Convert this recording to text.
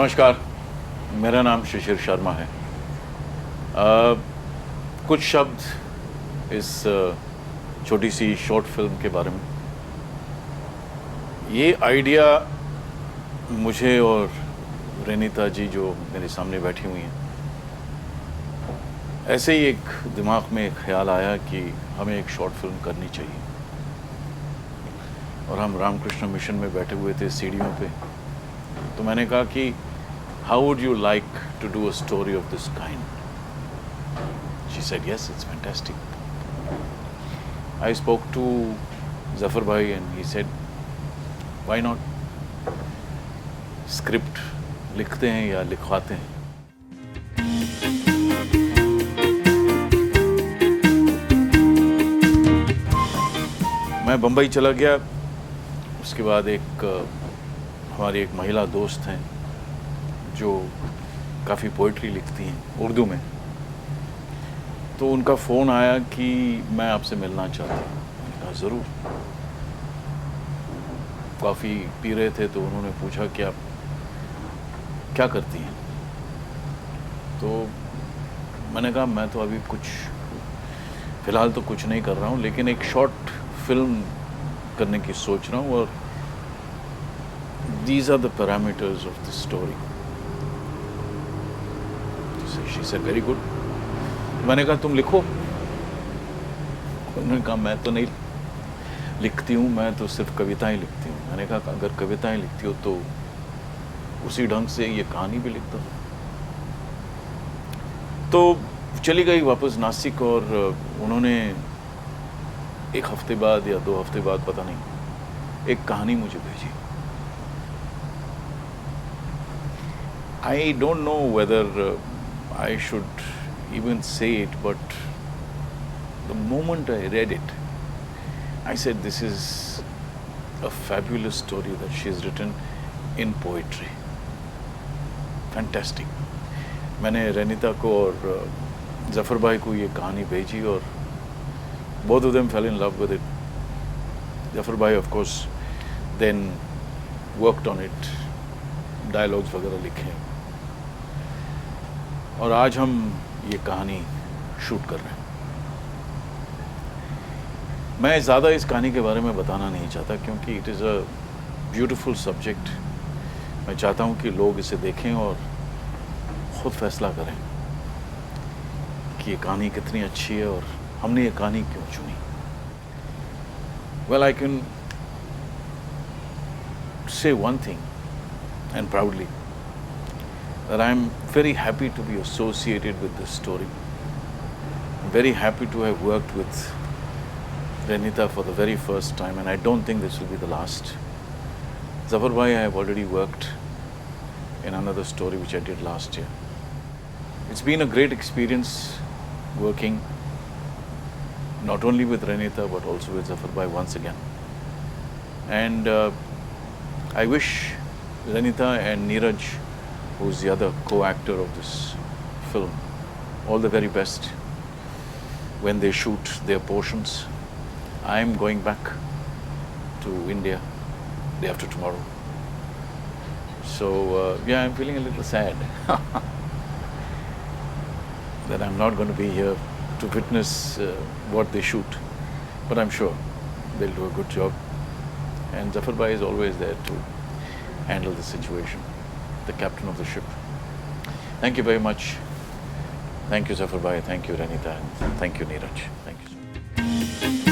नमस्कार, मेरा नाम शिशिर शर्मा है। कुछ शब्द इस छोटी सी शॉर्ट फिल्म के बारे में। ये आइडिया मुझे और रेनिता जी जो मेरे सामने बैठी हुई हैं, ऐसे ही एक दिमाग में एक ख्याल आया कि हमें एक शॉर्ट फिल्म करनी चाहिए। और हम रामकृष्ण मिशन में बैठे हुए थे सीढ़ियों पे, तो मैंने कहा कि how would you like to do a story of this kind? She said, yes, it's fantastic. I spoke to Zafar Bhai and he said, why not? Script लिखते हैं या लिखवाते हैं। मैं बम्बई चला गया। उसके बाद हमारी एक महिला दोस्त हैं जो काफ़ी पोइट्री लिखती हैं उर्दू में, तो उनका फ़ोन आया कि मैं आपसे मिलना चाहती हूँ। मैंने कहा ज़रूर। कॉफ़ी पी रहे थे तो उन्होंने पूछा कि आप क्या करती हैं, तो मैंने कहा मैं तो अभी फ़िलहाल तो कुछ नहीं कर रहा हूँ, लेकिन एक शॉर्ट फिल्म करने की सोच रहा हूँ और these are the parameters of the story. She said, very good. मैंने कहा तुम लिखो। उन्होंने कहा मैं तो नहीं लिखती हूँ, मैं तो सिर्फ कविताएं लिखती हूँ। मैंने कहा अगर कविताएं लिखती हो तो उसी ढंग से ये कहानी भी लिख दो। तो चली गई वापस नासिक और उन्होंने एक हफ्ते बाद या 2 हफ्ते बाद पता नहीं एक कहानी मुझे भेजी। I don't know whether I should even say it, but the moment I read it, I said, this is a fabulous story that she has written in poetry. Fantastic. मैंने रेनिता को और जफर भाई को ये कहानी भेजी और both of them fell in love with it. Zafar भाई of course then worked on it, dialogues वगैरह लिखे और आज हम ये कहानी शूट कर रहे हैं। मैं ज़्यादा इस कहानी के बारे में बताना नहीं चाहता क्योंकि it is a beautiful subject. मैं चाहता हूँ कि लोग इसे देखें और ख़ुद फैसला करें कि ये कहानी कितनी अच्छी है और हमने ये कहानी क्यों चुनी। Well, I can say one thing and proudly that I am very happy to be associated with this story. I'm very happy to have worked with Renita for the very first time, and I don't think this will be the last. Zafar Bhai, I have already worked in another story which I did last year. It's been a great experience working not only with Renita but also with Zafar Bhai once again. And I wish Renita and Neeraj, who's the other co-actor of this film, all the very best when they shoot their portions. I'm going back to India day after tomorrow. So, yeah, I'm feeling a little sad that I'm not going to be here to witness what they shoot. But I'm sure they'll do a good job. And Zafar Bhai is always there to handle the situation, the captain of the ship. Thank you very much. Thank you, Zafar Bhai. Thank you, Renita. And thank you, Neeraj. Thank you so much.